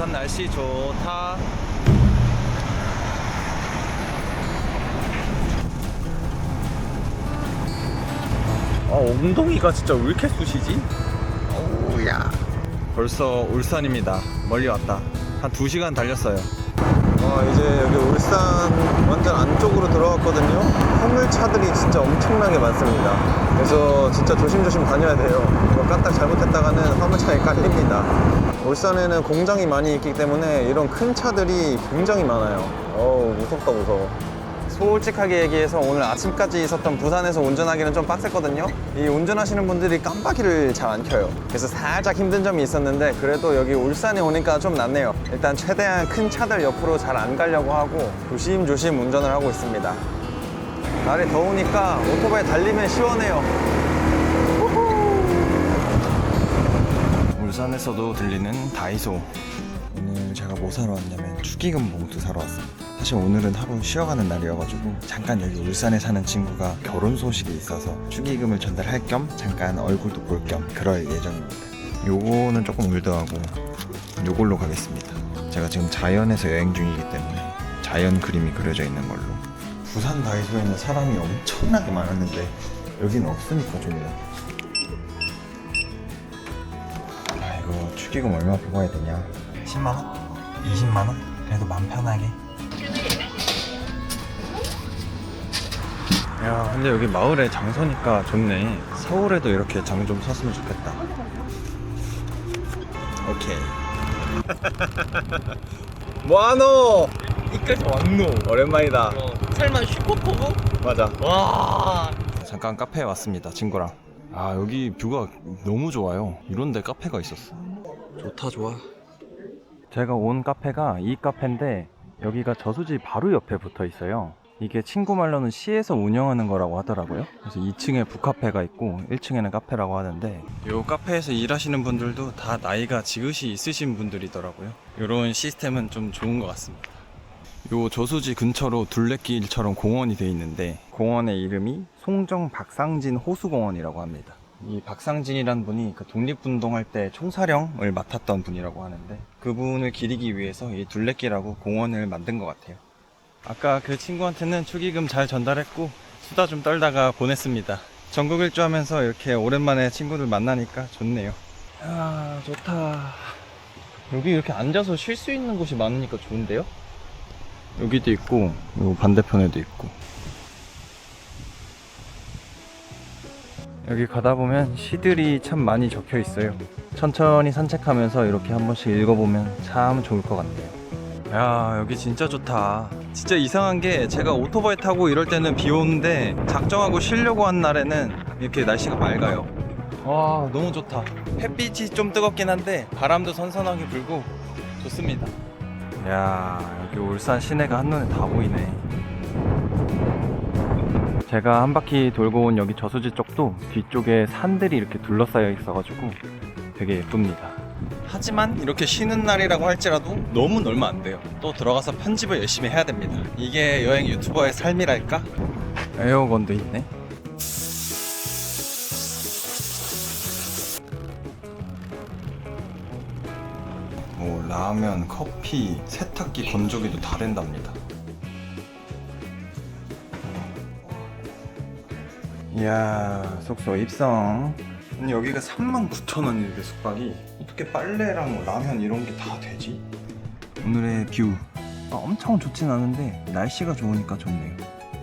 울산 날씨 좋다. 엉덩이가 진짜 왜 이렇게 쑤시지? 오우야. 벌써 울산입니다. 멀리 왔다. 한 2시간 달렸어요. 이제 여기 울산 완전 안쪽으로 들어왔거든요. 화물차들이 진짜 엄청나게 많습니다. 그래서 진짜 조심조심 다녀야 돼요. 이거 까딱 잘못했다가는 화물차에 깔립니다. 울산에는 공장이 많이 있기 때문에 이런 큰 차들이 굉장히 많아요. 어우, 무섭다 무서워. 솔직하게 얘기해서 오늘 아침까지 있었던 부산에서 운전하기는 좀 빡셌거든요. 이 운전하시는 분들이 깜빡이를 잘 안 켜요. 그래서 살짝 힘든 점이 있었는데 그래도 여기 울산에 오니까 좀 낫네요. 일단 최대한 큰 차들 옆으로 잘 안 가려고 하고 조심조심 운전을 하고 있습니다. 날이 더우니까 오토바이 달리면 시원해요. 울산에서도 들리는 다이소. 오늘 제가 뭐 사러 왔냐면 축의금 봉투 사러 왔습니다. 사실 오늘은 하루 쉬어가는 날이어가지고 잠깐 여기 울산에 사는 친구가 결혼 소식이 있어서 축의금을 전달할 겸 잠깐 얼굴도 볼 겸 그럴 예정입니다. 요거는 조금 올드하고 요걸로 가겠습니다. 제가 지금 자연에서 여행 중이기 때문에 자연 그림이 그려져 있는 걸로. 부산 다이소에는 사람이 엄청나게 많았는데 여기는 없으니까 좋네요. 이거 축의금 얼마 뽑아야 되냐? 10만원? 20만원? 그래도 맘 편하게. 야, 근데 여기 마을에 장 서니까 좋네. 서울에도 이렇게 장 좀 섰으면 좋겠다. 오케이. 뭐하노? 이까지 왔노? 오랜만이다. 설마 슈퍼포구? 맞아. 와. 잠깐 카페에 왔습니다, 친구랑. 여기 뷰가 너무 좋아요. 이런데 카페가 있었어. 좋다, 좋아. 제가 온 카페가 이 카페인데 여기가 저수지 바로 옆에 붙어 있어요. 이게 친구 말로는 시에서 운영하는 거라고 하더라고요. 그래서 2층에 북카페가 있고 1층에는 카페라고 하는데 이 카페에서 일하시는 분들도 다 나이가 지긋이 있으신 분들이더라고요. 이런 시스템은 좀 좋은 것 같습니다. 요 저수지 근처로 둘레길처럼 공원이 돼 있는데 공원의 이름이 송정 박상진 호수공원이라고 합니다. 이 박상진이란 분이 그 독립운동할 때 총사령을 맡았던 분이라고 하는데 그분을 기리기 위해서 이 둘레길하고 공원을 만든 것 같아요. 아까 그 친구한테는 축의금 잘 전달했고 수다 좀 떨다가 보냈습니다. 전국 일주 하면서 이렇게 오랜만에 친구들 만나니까 좋네요. 좋다. 여기 이렇게 앉아서 쉴 수 있는 곳이 많으니까 좋은데요? 여기도 있고 요 반대편에도 있고. 여기 가다 보면 시들이 참 많이 적혀 있어요. 천천히 산책하면서 이렇게 한 번씩 읽어보면 참 좋을 것 같네요. 야, 여기 진짜 좋다. 진짜 이상한 게 제가 오토바이 타고 이럴 때는 비 오는데 작정하고 쉬려고 한 날에는 이렇게 날씨가 맑아요. 와, 너무 좋다. 햇빛이 좀 뜨겁긴 한데 바람도 선선하게 불고 좋습니다. 야, 여기 울산 시내가 한눈에 다 보이네. 제가 한 바퀴 돌고 온 여기 저수지 쪽도 뒤쪽에 산들이 이렇게 둘러싸여 있어가지고 되게 예쁩니다. 하지만 이렇게 쉬는 날이라고 할지라도 너무 놀면 안 돼요. 또 들어가서 편집을 열심히 해야 됩니다. 이게 여행 유튜버의 삶이랄까? 에어건도 있네. 뭐 라면, 커피, 세탁기, 건조기도 다 된답니다. 이야, 숙소 입성. 근데 여기가 39,000원인데 숙박이 어떻게 빨래랑 뭐 라면 이런 게 다 되지? 오늘의 뷰 엄청 좋진 않은데 날씨가 좋으니까 좋네요.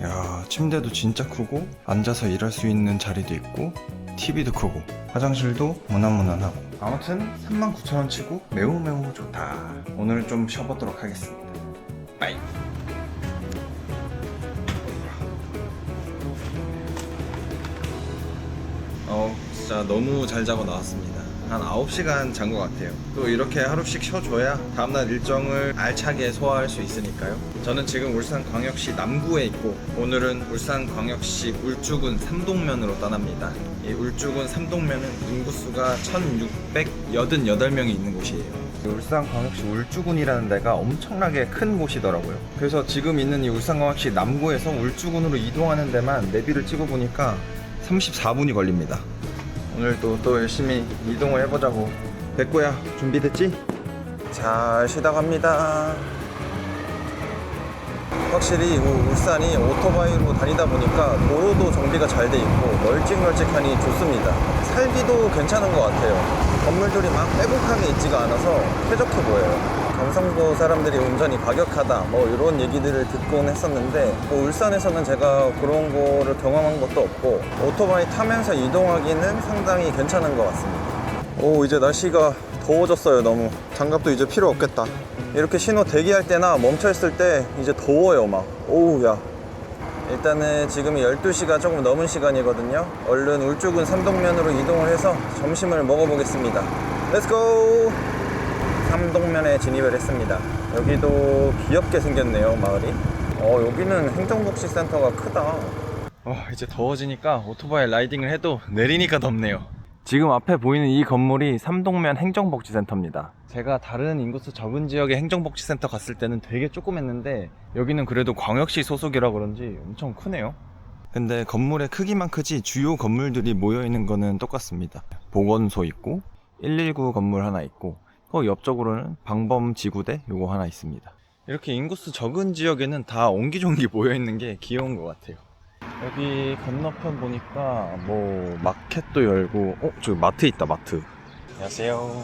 야, 침대도 진짜 크고 앉아서 일할 수 있는 자리도 있고 TV도 크고 화장실도 무난무난하고 아무튼 39,000원 치고 매우 좋다. 오늘 좀 쉬어보도록 하겠습니다. 빠이. 진짜 너무 잘 자고 나왔습니다. 한 9시간 잔 것 같아요. 또 이렇게 하루씩 쉬어줘야 다음날 일정을 알차게 소화할 수 있으니까요. 저는 지금 울산광역시 남구에 있고 오늘은 울산광역시 울주군 삼동면으로 떠납니다. 이 울주군 삼동면은 인구수가 1688명이 있는 곳이에요. 울산광역시 울주군이라는 데가 엄청나게 큰 곳이더라고요. 그래서 지금 있는 이 울산광역시 남구에서 울주군으로 이동하는 데만 내비를 찍어보니까 34분이 걸립니다. 오늘도 또 열심히 이동을 해보자고. 백구야, 준비됐지? 잘 쉬다 갑니다. 확실히 울산이 오토바이로 다니다 보니까 도로도 정비가 잘 돼 있고 널찍널찍하니 좋습니다. 살기도 괜찮은 것 같아요. 건물들이 막 빼곡하게 있지가 않아서 쾌적해 보여요. 경상도 사람들이 운전이 과격하다 뭐 이런 얘기들을 듣곤 했었는데 뭐 울산에서는 제가 그런 거를 경험한 것도 없고 오토바이 타면서 이동하기는 상당히 괜찮은 것 같습니다. 오, 이제 날씨가 더워졌어요. 너무 장갑도 이제 필요 없겠다. 이렇게 신호 대기할 때나 멈춰있을 때 이제 더워요. 막 오우 야. 일단은 지금이 12시가 조금 넘은 시간이거든요. 얼른 울주군 삼동면으로 이동을 해서 점심을 먹어보겠습니다. 렛츠고! 삼동면에 진입을 했습니다. 여기도 귀엽게 생겼네요, 마을이. 여기는 행정복지센터가 크다. 이제 더워지니까 오토바이 라이딩을 해도 내리니까 덥네요. 지금 앞에 보이는 이 건물이 삼동면 행정복지센터입니다. 제가 다른 인구수 적은 지역의 행정복지센터 갔을 때는 되게 조그맸는데 여기는 그래도 광역시 소속이라 그런지 엄청 크네요. 근데 건물의 크기만 크지 주요 건물들이 모여있는 거는 똑같습니다. 보건소 있고 119 건물 하나 있고 옆쪽으로는 방범지구대 요거 하나 있습니다. 이렇게 인구수 적은 지역에는 다 옹기종기 모여있는 게 귀여운 것 같아요. 여기 건너편 보니까 뭐 마켓도 열고 저기 마트 있다. 마트. 안녕하세요.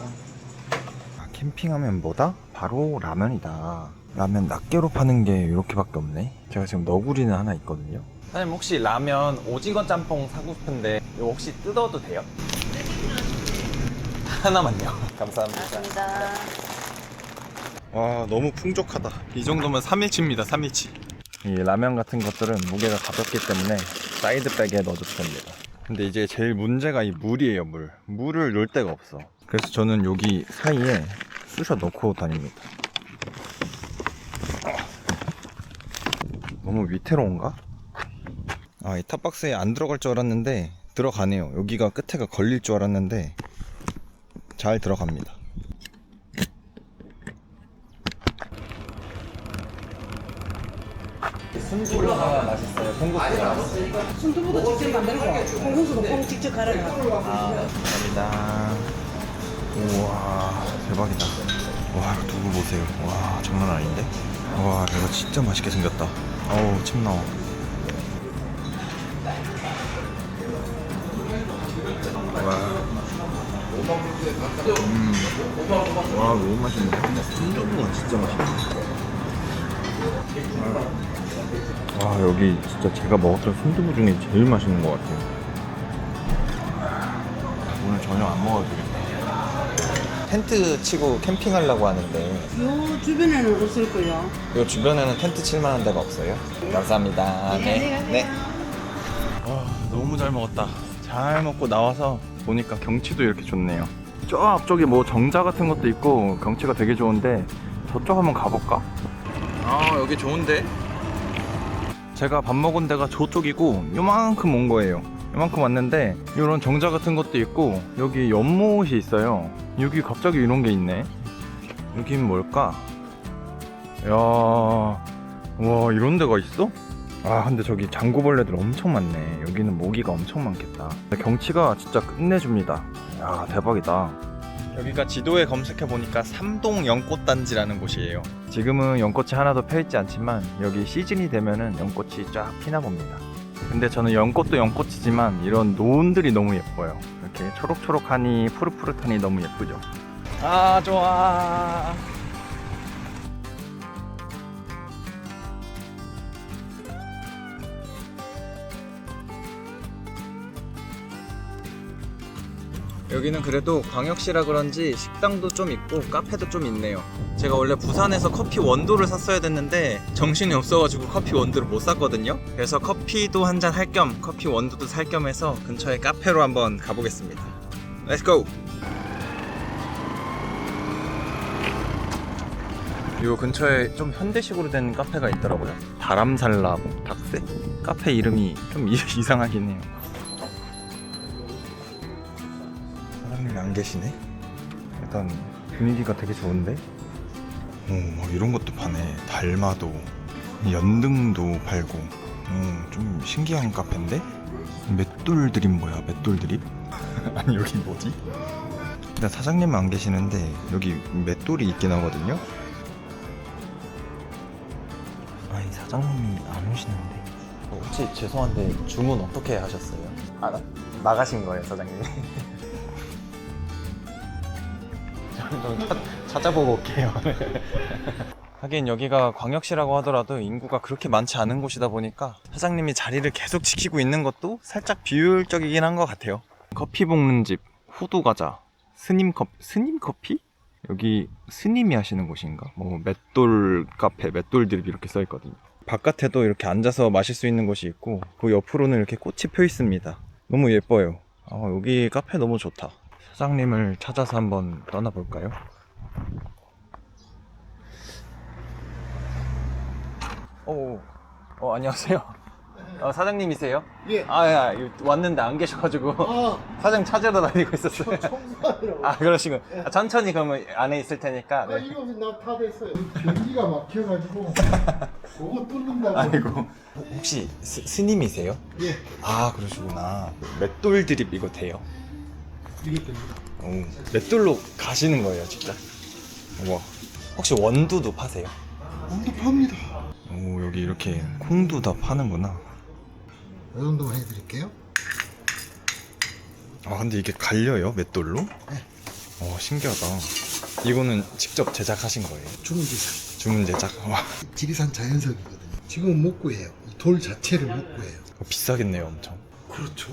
캠핑하면 뭐다? 바로 라면이다. 라면 낱개로 파는 게 이렇게밖에 없네. 제가 지금 너구리는 하나 있거든요. 사장님 혹시 라면 오징어 짬뽕 사고 싶은데 이거 혹시 뜯어도 돼요? 하나만요. 감사합니다. 와, 너무 풍족하다. 이 정도면 3일치입니다. 3일치. 이 라면 같은 것들은 무게가 가볍기 때문에 사이드백에 넣어줘도 됩니다. 근데 이제 제일 문제가 이 물이에요. 물을 넣을 데가 없어. 그래서 저는 여기 사이에 쑤셔 넣고 다닙니다. 너무 위태로운가? 이 탑박스에 안 들어갈 줄 알았는데 들어가네요. 여기가 끝에가 걸릴 줄 알았는데 잘 들어갑니다. 순두부가 맛있어요. 콩국수가. 순두부도 직접 만들고 콩국수도 콩 직접 갈아놔. 감사합니다. 우와, 대박이다. 와, 이거 두부 보세요. 와, 장난 아닌데? 와, 이거 진짜 맛있게 생겼다. 어우, 침 나와. 와, 너무 맛있네. 순두부가 진짜 맛있네. 와, 여기 진짜 제가 먹었던 순두부 중에 제일 맛있는 것 같아요. 오늘 저녁 안 먹어도 되겠다. 텐트 치고 캠핑하려고 하는데 요 주변에는 없을 거요. 이 주변에는 텐트 칠만한 데가 없어요? 감사합니다. 네. 너무 잘 먹었다. 잘 먹고 나와서 보니까 경치도 이렇게 좋네요. 저 앞쪽에 뭐 정자 같은 것도 있고 경치가 되게 좋은데 저쪽 한번 가볼까? 여기 좋은데? 제가 밥 먹은 데가 저쪽이고 요만큼 온 거예요. 요만큼 왔는데 이런 정자 같은 것도 있고 여기 연못이 있어요. 여기 갑자기 이런 게 있네. 여긴 뭘까? 이야, 와, 이런 데가 있어? 근데 저기 장구벌레들 엄청 많네. 여기는 모기가 엄청 많겠다. 경치가 진짜 끝내줍니다. 야, 대박이다. 여기가 지도에 검색해보니까 삼동 연꽃단지라는 곳이에요. 지금은 연꽃이 하나도 펴있지 않지만 여기 시즌이 되면은 연꽃이 쫙 피나 봅니다. 근데 저는 연꽃도 연꽃이지만 이런 노은들이 너무 예뻐요. 이렇게 초록초록하니 푸릇푸릇하니 너무 예쁘죠. 좋아. 여기는 그래도 광역시라 그런지 식당도 좀 있고 카페도 좀 있네요. 제가 원래 부산에서 커피 원두를 샀어야 됐는데 정신이 없어가지고 커피 원두를 못 샀거든요. 그래서 커피도 한잔 할 겸 커피 원두도 살 겸 해서 근처에 카페로 한번 가보겠습니다. 렛츠고! 요 근처에 좀 현대식으로 된 카페가 있더라고요. 다람살라 닭새? 카페 이름이 좀 이상하긴 해요. 사장님이 안 계시네? 일단 분위기가 되게 좋은데? 막 이런 것도 파네. 달마도, 연등도 팔고. 좀 신기한 카페인데? 맷돌 드립 뭐야? 맷돌 드립? 아니 여기 뭐지? 근데 사장님은 안 계시는데 여기 맷돌이 있긴 하거든요. 아니 사장님이 안 오시는데. 혹시 죄송한데 주문 어떻게 하셨어요? 아 나가신 거예요 사장님이? 좀 찾아보고 올게요. 하긴 여기가 광역시라고 하더라도 인구가 그렇게 많지 않은 곳이다 보니까 사장님이 자리를 계속 지키고 있는 것도 살짝 비효율적이긴 한 것 같아요. 커피 볶는 집 호두과자 스님 커피? 여기 스님이 하시는 곳인가? 뭐 맷돌 카페, 맷돌 드립 이렇게 써 있거든요. 바깥에도 이렇게 앉아서 마실 수 있는 곳이 있고 그 옆으로는 이렇게 꽃이 펴 있습니다. 너무 예뻐요. 여기 카페 너무 좋다. 사장님을 찾아서 한번 떠나볼까요? 안녕하세요. 사장님이세요? 예. 왔는데 안 계셔가지고 사장 찾으러 다니고 있었어요. 청소하느라고. 그러시군. 천천히 그러면 안에 있을 테니까. 네. 이거 나 다 됐어요. 변기가 막혀가지고 그거 뚫는다고. 아이고. 혹시 스님이세요? 예. 그러시구나. 맷돌 드립 이거 돼요? 이게 됩니다. 맷돌로 가시는 거예요, 직접? 우와. 혹시 원두도 파세요? 엄도 팝니다. 여기 이렇게 콩도 다 파는구나. 이 정도만 해드릴게요. 근데 이게 갈려요? 맷돌로? 네. 신기하다. 이거는 직접 제작하신 거예요? 주문지사. 주문 제작? 와, 지리산 자연석이거든요. 지금은 못 구해요. 이 돌 자체를 못 구해요. 비싸겠네요, 엄청. 그렇죠.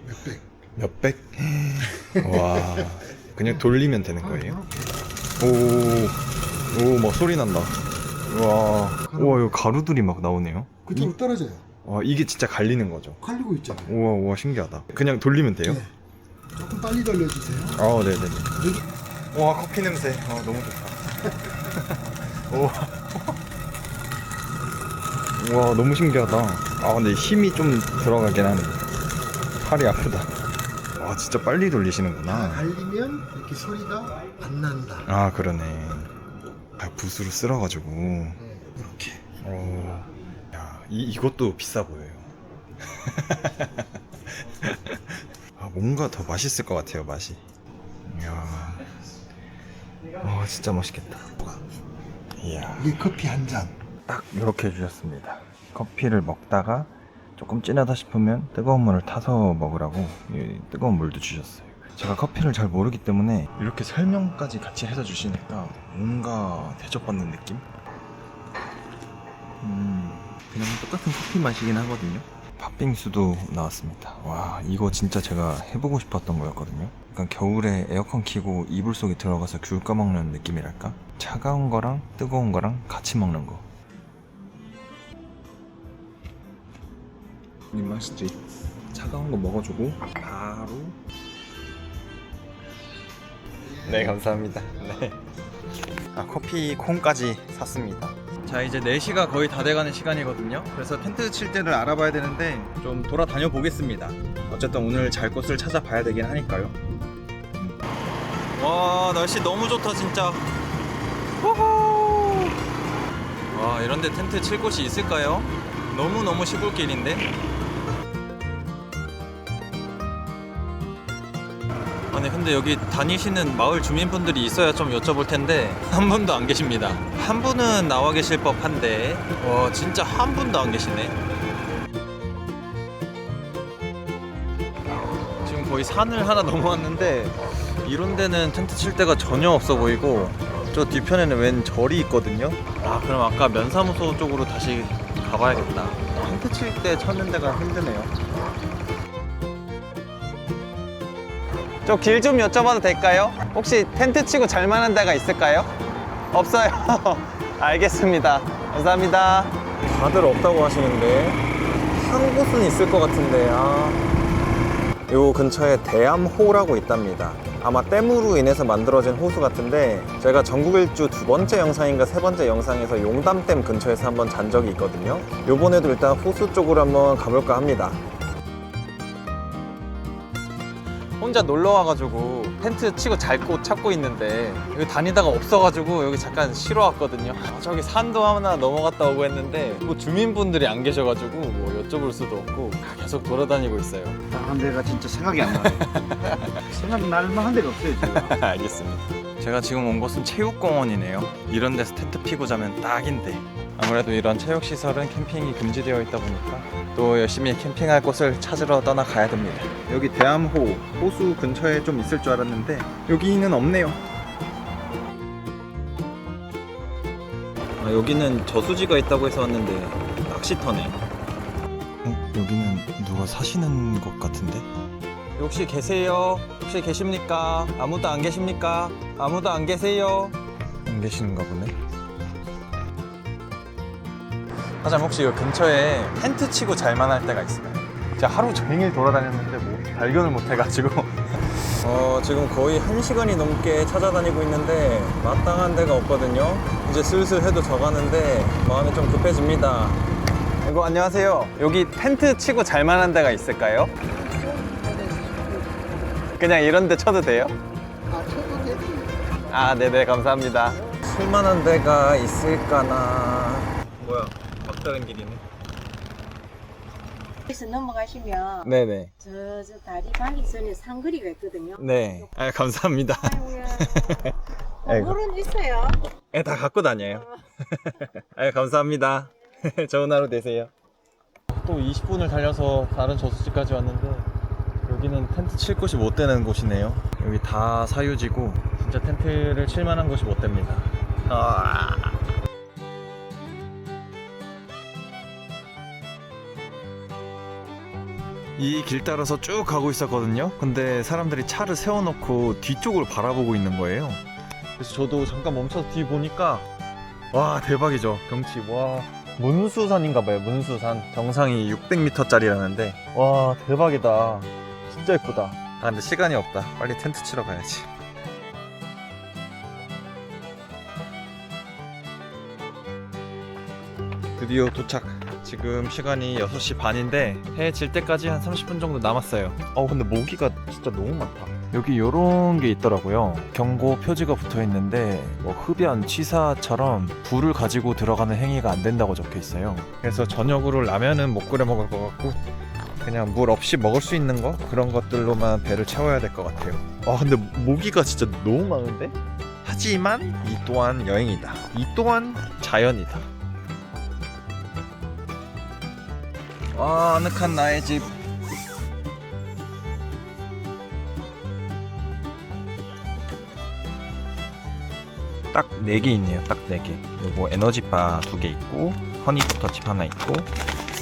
몇백. 몇백? 와, 그냥 돌리면 되는 거예요? 막 소리 난다. 우와, 이거 가루들이 막 나오네요. 그쪽으로 떨어져요. 이게 진짜 갈리는 거죠? 갈리고 있잖아요. 우와, 신기하다. 그냥 돌리면 돼요? 네. 조금 빨리 돌려주세요. 네네네. 와, 커피 냄새. 너무 좋다. 우와, 너무 신기하다. 근데 힘이 좀 들어가긴 하네. 팔이 아프다. 진짜 빨리 돌리시는구나. 갈리면 이렇게 소리가 안 난다. 그러네. 붓으로 쓸어가지고. 이렇게. 야, 이것도 비싸 보여요. 뭔가 더 맛있을 것 같아요, 맛이. 이야. 진짜 맛있겠다. 이야. 이게 커피 한 잔. 딱 이렇게 해주셨습니다. 커피를 먹다가 조금 진하다 싶으면 뜨거운 물을 타서 먹으라고 뜨거운 물도 주셨어요. 제가 커피를 잘 모르기 때문에 이렇게 설명까지 같이 해서 주시니까 뭔가 대접받는 느낌? 그냥 똑같은 커피 맛이긴 하거든요. 팥빙수도 나왔습니다. 와, 이거 진짜 제가 해보고 싶었던 거였거든요. 약간 겨울에 에어컨 켜고 이불 속에 들어가서 귤 까먹는 느낌이랄까? 차가운 거랑 뜨거운 거랑 같이 먹는 거. 이 맛있지? 차가운 거 먹어주고 바로. 네, 감사합니다. 네. 커피 콩까지 샀습니다. 자, 이제 4시가 거의 다 돼가는 시간이거든요. 그래서 텐트 칠 때를 알아봐야 되는데 좀 돌아다녀 보겠습니다. 어쨌든 오늘 잘 곳을 찾아봐야 되긴 하니까요. 와, 날씨 너무 좋다 진짜. 우후. 와, 이런데 텐트 칠 곳이 있을까요? 너무너무 시골길인데. 아니 근데 여기 다니시는 마을 주민분들이 있어야 좀 여쭤볼 텐데 한 분도 안 계십니다. 한 분은 나와 계실 법한데 와, 진짜 한 분도 안 계시네. 지금 거의 산을 하나 넘어왔는데 이런 데는 텐트 칠 데가 전혀 없어 보이고 저 뒤편에는 웬 절이 있거든요. 그럼 아까 면사무소 쪽으로 다시 가봐야겠다. 텐트 칠 때 찾는 데가 힘드네요. 저 길 좀 여쭤봐도 될까요? 혹시 텐트 치고 잘 만한 데가 있을까요? 없어요. 알겠습니다. 감사합니다. 다들 없다고 하시는데 한 곳은 있을 것 같은데. 요 근처에 대암호라고 있답니다. 아마 댐으로 인해서 만들어진 호수 같은데 제가 전국 일주 2번째 영상인가 3번째 영상에서 용담댐 근처에서 한번 잔 적이 있거든요. 요번에도 일단 호수 쪽으로 한번 가볼까 합니다. 혼자 놀러 와가지고 텐트 치고 찾고 있는데 여기 다니다가 없어가지고 여기 잠깐 쉬러 왔거든요. 저기 산도 하나 넘어갔다 오고 했는데 뭐 주민분들이 안 계셔가지고 뭐 여쭤볼 수도 없고 계속 돌아다니고 있어요. 한 데가 진짜 생각이 안 나요. 생각날 만한 데가 없어요 지금. 알겠습니다. 제가 지금 온 곳은 체육공원이네요. 이런 데서 텐트 피고 자면 딱인데 아무래도 이런 체육시설은 캠핑이 금지되어 있다 보니까 또 열심히 캠핑할 곳을 찾으러 떠나가야 됩니다. 여기 대암호 호수 근처에 좀 있을 줄 알았는데 여기는 없네요. 여기는 저수지가 있다고 해서 왔는데 낚시터네. 여기는 누가 사시는 것 같은데? 혹시 계세요? 혹시 계십니까? 아무도 안 계십니까? 아무도 안 계세요? 안 계시는가 보네. 사장님 혹시 여기 근처에 텐트 치고 잘만할 때가 있을까요? 제가 하루 종일 돌아다녔는데 뭐 발견을 못 해가지고 지금 거의 1시간이 넘게 찾아다니고 있는데 마땅한 데가 없거든요. 이제 슬슬 해도 져가는데 마음이 좀 급해집니다. 이거 안녕하세요. 여기 텐트 치고 잘만한 데가 있을까요? 그냥 이런 데 쳐도 돼요? 쳐도 되지. 네네 감사합니다. 쓸만한 데가 있을까나. 뭐야 막다른 길이네. 그래서 넘어가시면 네네. 저 다리 가기 전에 상거리가 있거든요. 네. 감사합니다. 아이고. 물은 있어요. 다 갖고 다녀요. 감사합니다. 좋은 하루 되세요. 또 20분을 달려서 다른 저수지까지 왔는데 여기는 텐트 칠 곳이 못 되는 곳이네요. 여기 다 사유지고 진짜 텐트를 칠 만한 곳이 못 됩니다. 이 길 따라서 쭉 가고 있었거든요. 근데 사람들이 차를 세워놓고 뒤쪽을 바라보고 있는 거예요. 그래서 저도 잠깐 멈춰서 뒤 보니까 와 대박이죠 경치. 와 문수산인가봐요. 문수산 정상이 600m짜리라는데 와 대박이다. 진짜 예쁘다. 근데 시간이 없다. 빨리 텐트 치러 가야지. 드디어 도착. 지금 시간이 6시 반인데 해 질 때까지 한 30분 정도 남았어요. 근데 모기가 진짜 너무 많다. 여기 요런 게 있더라고요. 경고 표지가 붙어 있는데 뭐 흡연, 취사처럼 불을 가지고 들어가는 행위가 안 된다고 적혀 있어요. 그래서 저녁으로 라면은 못 끓여 먹을 것 같고 그냥 물 없이 먹을 수 있는 거 그런 것들로만 배를 채워야 될 것 같아요. 근데 모기가 진짜 너무 많은데? 하지만 이 또한 여행이다. 이 또한 자연이다. 아늑한 나의 집. 딱 4개 있네요. 딱 4개. 요거 에너지바 2개 있고 허니버터칩 하나 있고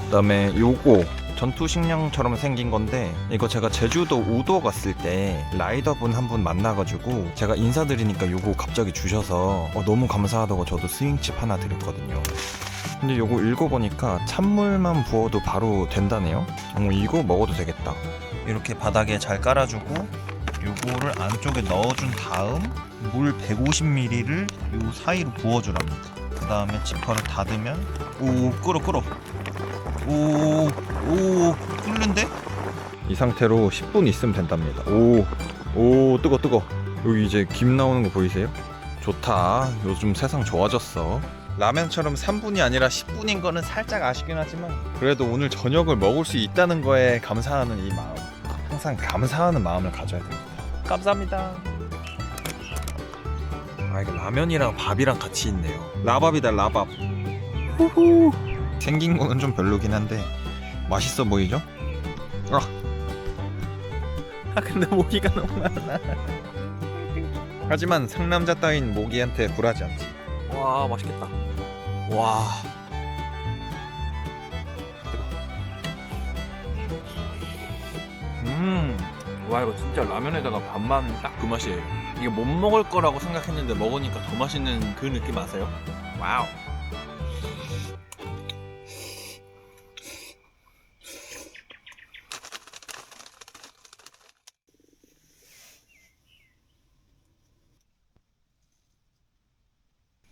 그다음에 요거 전투식량처럼 생긴 건데 이거 제가 제주도 우도 갔을 때 라이더분 한 분 만나가지고 제가 인사드리니까 요거 갑자기 주셔서 너무 감사하다고 저도 스윙칩 하나 드렸거든요. 근데 요거 읽어보니까 찬물만 부어도 바로 된다네요. 이거 먹어도 되겠다. 이렇게 바닥에 잘 깔아주고 요거를 안쪽에 넣어준 다음 물 150ml를 요 사이로 부어주랍니다. 그 다음에 지퍼를 닫으면 끓어 오 끓는데? 이 상태로 10분 있으면 된답니다. 오 뜨거. 여기 이제 김 나오는 거 보이세요? 좋다. 요즘 세상 좋아졌어. 라면처럼 3분이 아니라 10분인 거는 살짝 아쉽긴 하지만 그래도 오늘 저녁을 먹을 수 있다는 거에 감사하는 이 마음. 항상 감사하는 마음을 가져야 됩니다. 감사합니다. 이거 라면이랑 밥이랑 같이 있네요. 라밥이다 라밥. 후후. 생긴 거는 좀 별로긴 한데 맛있어 보이죠? 근데 모기가 너무 많아. 하지만 상남자 따윈 모기한테 굴하지 않지. 와 맛있겠다. 와 와 이거 진짜 라면에다가 밥만 딱 그 맛이에요. 이게 못 먹을 거라고 생각했는데 먹으니까 더 맛있는 그 느낌 아세요? 와우.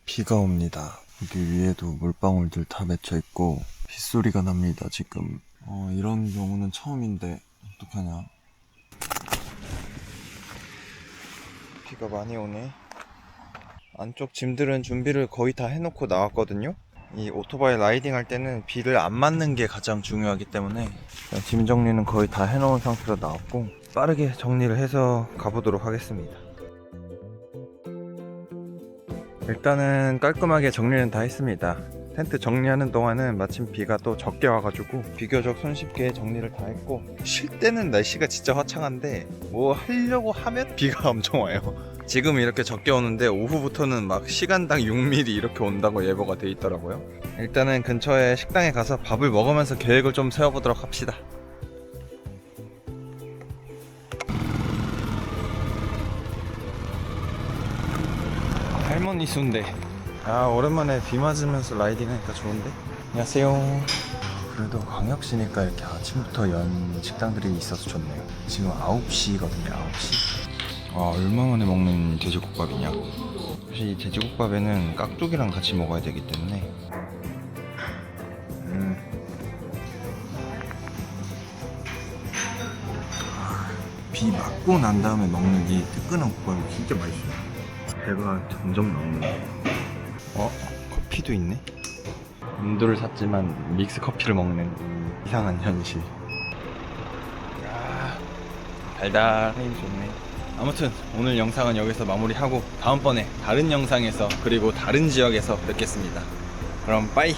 비가 옵니다. 여기 위에도 물방울들 다 맺혀 있고 빗소리가 납니다. 지금 이런 경우는 처음인데 어떡하냐. 비가 많이 오네. 안쪽 짐들은 준비를 거의 다 해놓고 나왔거든요. 이 오토바이 라이딩 할 때는 비를 안 맞는 게 가장 중요하기 때문에 짐 정리는 거의 다 해놓은 상태로 나왔고 빠르게 정리를 해서 가보도록 하겠습니다. 일단은 깔끔하게 정리는 다 했습니다. 텐트 정리하는 동안은 마침 비가 또 적게 와가지고 비교적 손쉽게 정리를 다 했고, 쉴 때는 날씨가 진짜 화창한데 뭐 하려고 하면 비가 엄청 와요. 지금 이렇게 적게 오는데 오후부터는 막 시간당 6mm 이렇게 온다고 예보가 돼 있더라고요. 일단은 근처에 식당에 가서 밥을 먹으면서 계획을 좀 세워보도록 합시다. 할머니 순대. 아, 오랜만에 비 맞으면서 라이딩 하니까 좋은데? 안녕하세요. 그래도 광역시니까 이렇게 아침부터 연 식당들이 있어서 좋네요. 지금 9시거든요. 9시. 아, 얼마 만에 먹는 돼지국밥이냐. 사실 이 돼지국밥에는 깍두기랑 같이 먹어야 되기 때문에 비 맞고 난 다음에 먹는 이 뜨끈한 국밥이 진짜 맛있어요. 배가 점점 나오네. 커피도 있네. 인도를 샀지만 믹스 커피를 먹는 이 이상한 현실. 달달하니 좋네. 아무튼 오늘 영상은 여기서 마무리하고 다음번에 다른 영상에서 그리고 다른 지역에서 뵙겠습니다. 그럼 빠이.